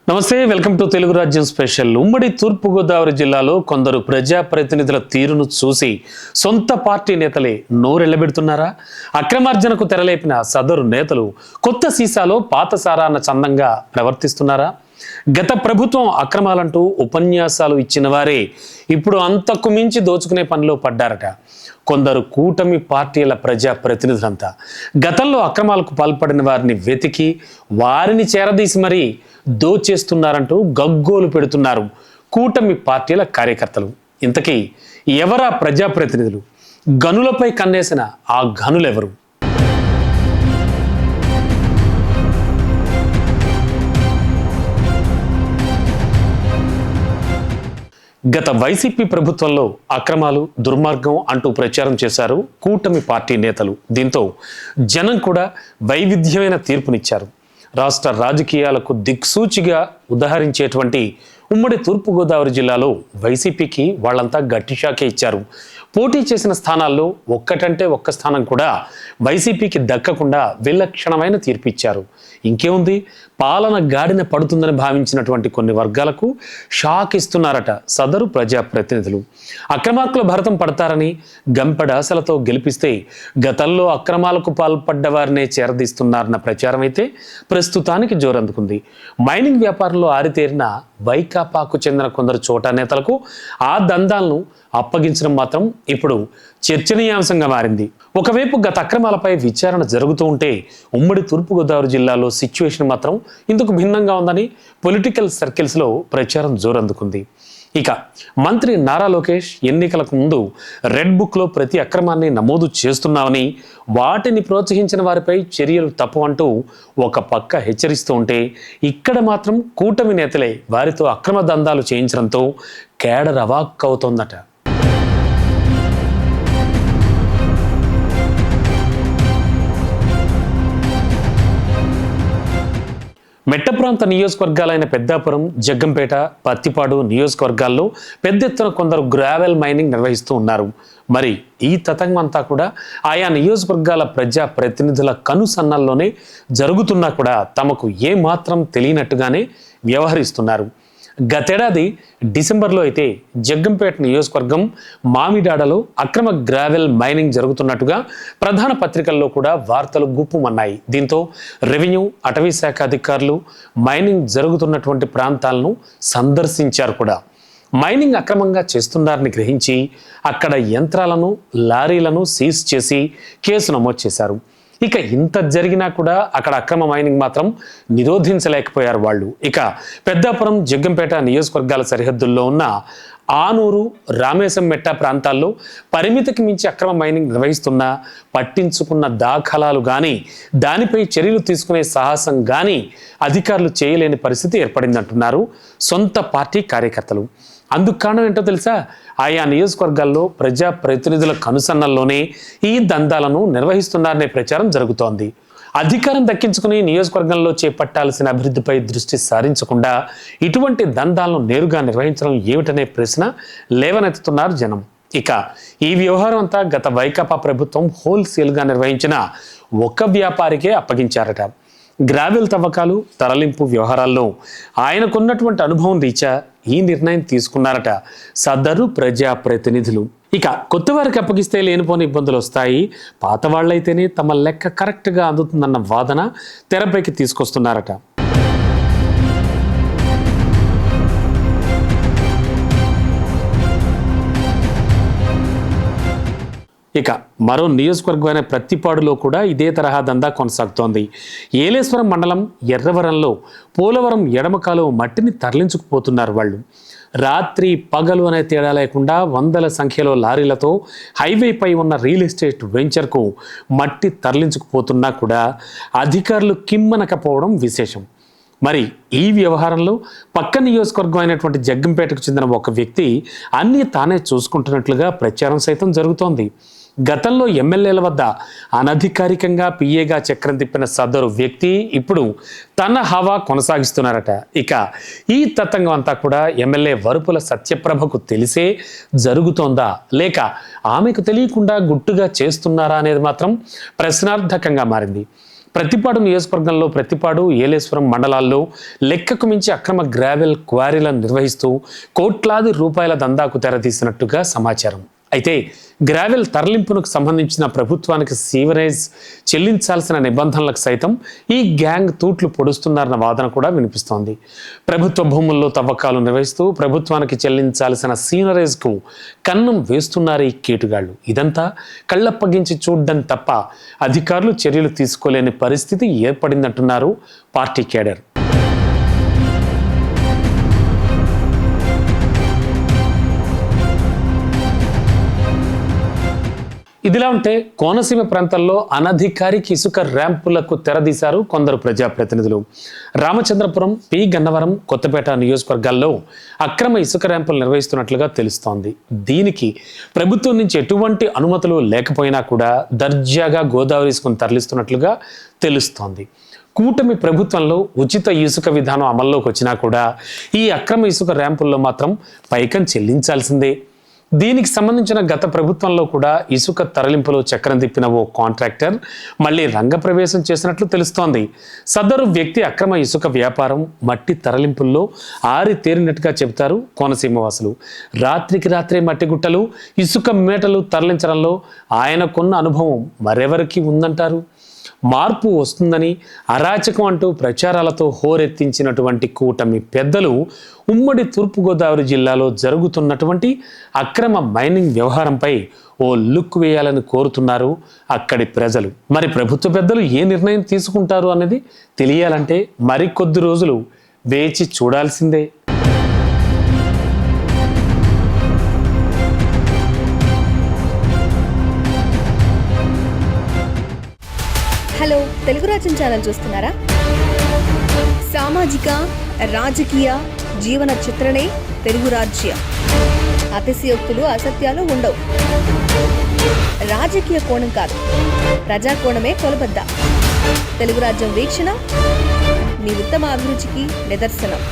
నమస్తే, welcome to Telugu రాజ్యం special. ఉమ్మడి తూర్పుగోదావరి జిల్లాలో కొందరు ప్రజాప్రతినిధుల తీరును చూసి సొంత పార్టీ నేతలే నోరెళ్లబెడుతున్నారా? అక్రమార్జనకు తెరలేపిన సదరు నేతలు కొత్త సీసాలో పాత సారాన్న చందంగా ప్రవర్తిస్తున్నారా? గత ప్రభుత్వం అక్రమాలంటూ ఉపన్యాసాలు ఇచ్చిన వారే ఇప్పుడు అంతకు మించి దోచుకునే పనిలో పడ్డారట. కొందరు కూటమి పార్టీల ప్రజాప్రతినిధులంతా గతంలో అక్రమాలకు పాల్పడిన వారిని వెతికి వారిని చేరదీసి మరీ దోచేస్తున్నారంటూ గగ్గోలు పెడుతున్నారు కూటమి పార్టీల కార్యకర్తలు. ఇంతకీ ఎవరా ప్రజాప్రతినిధులు? గనులపై కన్నేసిన ఆ గనులెవరు? గత వైసీపీ ప్రభుత్వంలో అక్రమాలు, దుర్మార్గం అంటూ ప్రచారం చేశారు కూటమి పార్టీ నేతలు. దీంతో జనం కూడా వైవిధ్యమైన తీర్పునిచ్చారు. రాష్ట్ర రాజకీయాలకు దిక్సూచిగా ఉదహరించేటువంటి ఉమ్మడి తూర్పుగోదావరి జిల్లాలో వైసీపీకి వాళ్ళంతా గట్టి షాకే ఇచ్చారు. పోటీ చేసిన స్థానాల్లో ఒక్కటంటే ఒక్క స్థానం కూడా వైసీపీకి దక్కకుండా విలక్షణమైన తీర్పు ఇచ్చారు. ఇంకేముంది, పాలన గాడిన పడుతుందని భావించినటువంటి కొన్ని వర్గాలకు షాక్ ఇస్తున్నారట సదరు ప్రజాప్రతినిధులు. అక్రమార్కుల భరతం పడతారని గంపెడాశలతో గెలిపిస్తే గతంలో అక్రమాలకు పాల్పడ్డ వారినే చేరదీస్తున్నారన్న ప్రచారం అయితే ప్రస్తుతానికి జోరందుకుంది. మైనింగ్ వ్యాపారంలో ఆరితేరిన వైకాపాకు చెందిన కొందరు చోటా నేతలకు ఆ దందాలను అప్పగించడం మాత్రం ఇప్పుడు చర్చనీయాంశంగా మారింది. ఒకవైపు గత అక్రమాలపై విచారణ జరుగుతూ ఉంటే ఉమ్మడి తూర్పుగోదావరి జిల్లాలో సిచ్యువేషన్ మాత్రం ఇందుకు భిన్నంగా ఉందని పొలిటికల్ సర్కిల్స్లో ప్రచారం జోరందుకుంది. ఇక మంత్రి నారా లోకేష్ ఎన్నికలకు ముందు రెడ్ బుక్లో ప్రతి అక్రమాన్ని నమోదు చేస్తున్నామని, వాటిని ప్రోత్సహించిన వారిపై చర్యలు తప్పవంటూ ఒక పక్క హెచ్చరిస్తూ ఉంటే, ఇక్కడ మాత్రం కూటమి నేతలే వారితో అక్రమ దందాలు చేయించడంతో కేడర్ అవాక్కవుతోందట. మెట్ట ప్రాంత నియోజకవర్గాలైన పెద్దాపురం, జగ్గంపేట, పత్తిపాడు నియోజకవర్గాల్లో పెద్ద ఎత్తున కొందరు గ్రావెల్ మైనింగ్ నిర్వహిస్తూ ఉన్నారు. మరి ఈ తతంగం అంతా కూడా ఆయా నియోజకవర్గాల ప్రజాప్రతినిధుల కనుసన్నల్లోనే జరుగుతున్నా కూడా తమకు ఏమాత్రం తెలియనట్టుగానే వ్యవహరిస్తున్నారు. గతేడాది డిసెంబర్లో అయితే జగ్గంపేట నియోజకవర్గం మామిడాడలో అక్రమ గ్రావెల్ మైనింగ్ జరుగుతున్నట్టుగా ప్రధాన పత్రికల్లో కూడా వార్తలు గుప్పుమన్నాయి. దీంతో రెవెన్యూ, అటవీ శాఖ అధికారులు మైనింగ్ జరుగుతున్నటువంటి ప్రాంతాలను సందర్శించారు కూడా. మైనింగ్ అక్రమంగా చేస్తున్నారని గ్రహించి అక్కడ యంత్రాలను, లారీలను సీజ్ చేసి కేసు నమోదు చేశారు. ఇక ఇంత జరిగినా కూడా అక్కడ అక్రమ మైనింగ్ మాత్రం నిరోధించలేకపోయారు వాళ్ళు. ఇక పెద్దాపురం, జగ్గంపేట నియోజకవర్గాల సరిహద్దుల్లో ఉన్న ఆనూరు, రామేశంమెట్ట ప్రాంతాల్లో పరిమితికి మించి అక్రమ మైనింగ్ నిర్వహిస్తున్నా పట్టించుకున్న దాఖలాలు కానీ, దానిపై చర్యలు తీసుకునే సాహసం కానీ అధికారులు చేయలేని పరిస్థితి ఏర్పడిందంటున్నారు సొంత పార్టీ కార్యకర్తలు. అందుకు కారణం ఏంటో తెలుసా? ఆయా నియోజకవర్గాల్లో ప్రజాప్రతినిధుల కనుసన్నల్లోనే ఈ దందాలను నిర్వహిస్తున్నారనే ప్రచారం జరుగుతోంది. అధికారం దక్కించుకుని నియోజకవర్గంలో చేపట్టాల్సిన అభివృద్ధిపై దృష్టి సారించకుండా ఇటువంటి దందాలను నేరుగా నిర్వహించడం ఏమిటనే ప్రశ్న లేవనెత్తుతున్నారు జనం. ఇక ఈ వ్యవహారం అంతా గత వైకాపా ప్రభుత్వం హోల్సేల్గా నిర్వహించిన ఒక వ్యాపారికే అప్పగించారట. గ్రావెల్ తవ్వకాలు, తరలింపు వ్యవహారాల్లో ఆయనకున్నటువంటి అనుభవం రీత్యా ఈ నిర్ణయం తీసుకున్నారట సదరు ప్రజాప్రతినిధులు. ఇక కొత్త వారికి అప్పగిస్తే లేనిపోని ఇబ్బందులు వస్తాయి, పాత వాళ్ళైతేనే తమ లెక్క కరెక్ట్గా అందుతుందన్న వాదన తెరపైకి తీసుకొస్తున్నారట. ఇక మరో నియోజకవర్గమైన ప్రత్తిపాడులో కూడా ఇదే తరహా దందా కొనసాగుతోంది. ఏలేశ్వరం మండలం ఎర్రవరంలో పోలవరం ఎడమకాలు మట్టిని తరలించుకుపోతున్నారు వాళ్ళు. రాత్రి పగలు అనే తేడా లేకుండా వందల సంఖ్యలో లారీలతో హైవేపై ఉన్న రియల్ ఎస్టేట్ వెంచర్కు మట్టి తరలించుకుపోతున్నా కూడా అధికారులు కిమ్మనకపోవడం విశేషం. మరి ఈ వ్యవహారంలో పక్క నియోజకవర్గం అయినటువంటి జగ్గంపేటకు చెందిన ఒక వ్యక్తి అన్నీ తానే చూసుకుంటున్నట్లుగా ప్రచారం సైతం జరుగుతోంది. గతంలో ఎమ్మెల్యేల వద్ద అనధికారికంగా పిఏగా చక్రం తిప్పిన సదరు వ్యక్తి ఇప్పుడు తన హవా కొనసాగిస్తున్నారట. ఇక ఈ తతంగం అంతా కూడా ఎమ్మెల్యే వరుపుల సత్యప్రభకు తెలిసే జరుగుతోందా, లేక ఆమెకు తెలియకుండా గుట్టుగా చేస్తున్నారా అనేది మాత్రం ప్రశ్నార్థకంగా మారింది. ప్రతిపాడు నియోజకవర్గంలో ప్రతిపాడు, ఏలేశ్వరం మండలాల్లో లెక్కకు మించి అక్రమ గ్రావెల్ క్వారీలను నిర్వహిస్తూ కోట్లాది రూపాయల దందాకు తెరతీసినట్టుగా సమాచారం. అయితే గ్రావెల్ తరలింపునకు సంబంధించిన ప్రభుత్వానికి సీవరేజ్ చెల్లించాల్సిన నిబంధనలకు సైతం ఈ గ్యాంగ్ తూట్లు పొడుస్తున్నారన్న వాదన కూడా వినిపిస్తోంది. ప్రభుత్వ భూముల్లో తవ్వకాలు నిర్వహిస్తూ ప్రభుత్వానికి చెల్లించాల్సిన సీవరేజ్కు కన్నం వేస్తున్నారు ఈ కేటుగాళ్లు. ఇదంతా కళ్ళప్పగించి చూడడం తప్ప అధికారులు చర్యలు తీసుకోలేని పరిస్థితి ఏర్పడిందంటున్నారు పార్టీ కేడర్. ఇదిలా ఉంటే కోనసీమ ప్రాంతాల్లో అనధికారిక ఇసుక ర్యాంపులకు తెరదీశారు కొందరు ప్రజాప్రతినిధులు. రామచంద్రపురం, పి గన్నవరం, కొత్తపేట నియోజకవర్గాల్లో అక్రమ ఇసుక ర్యాంపులు నిర్వహిస్తున్నట్లుగా తెలుస్తోంది. దీనికి ప్రభుత్వం నుంచి ఎటువంటి అనుమతులు లేకపోయినా కూడా దర్జాగా గోదావరి ఇసుకను తరలిస్తున్నట్లుగా తెలుస్తోంది. కూటమి ప్రభుత్వంలో ఉచిత ఇసుక విధానం అమల్లోకి వచ్చినా కూడా ఈ అక్రమ ఇసుక ర్యాంపుల్లో మాత్రం పైకం చెల్లించాల్సిందే. దీనికి సంబంధించిన గత ప్రభుత్వంలో కూడా ఇసుక తరలింపులో చక్రం తిప్పిన ఓ కాంట్రాక్టర్ మళ్ళీ రంగప్రవేశం చేసినట్లు తెలుస్తోంది. సదరు వ్యక్తి అక్రమ ఇసుక వ్యాపారం, మట్టి తరలింపుల్లో ఆరితేరినట్టుగా చెబుతారు కోనసీమ వాసులు. రాత్రికి రాత్రే మట్టి గుట్టలు, ఇసుక మేటలు తరలించడంలో ఆయనకున్న అనుభవం మరెవరికి ఉందంటారు? మార్పు వస్తుందని అరాచకం అంటూ ప్రచారాలతో హోరెత్తించినటువంటి కూటమి పెద్దలు ఉమ్మడి తూర్పుగోదావరి జిల్లాలో జరుగుతున్నటువంటి అక్రమ మైనింగ్ వ్యవహారంపై ఓ లుక్ వేయాలని కోరుతున్నారు అక్కడి ప్రజలు. మరి ప్రభుత్వ పెద్దలు ఏ నిర్ణయం తీసుకుంటారు అనేది తెలియాలంటే మరికొద్ది రోజులు వేచి చూడాల్సిందే. హలో, తెలుగు రాజ్యం ఛానల్ చూస్తున్నారా? సామాజిక, రాజకీయ, జీవన చిత్రణే తెలుగు రాజ్యం. అతిశయోక్తులు, అసత్యాలు ఉండవు. రాజకీయ కోణం కాదు, ప్రజా కోణమే కొలబద్ద. తెలుగు రాజ్యం వీక్షణ మీ ఉత్తమ అభిరుచికి నిదర్శనం.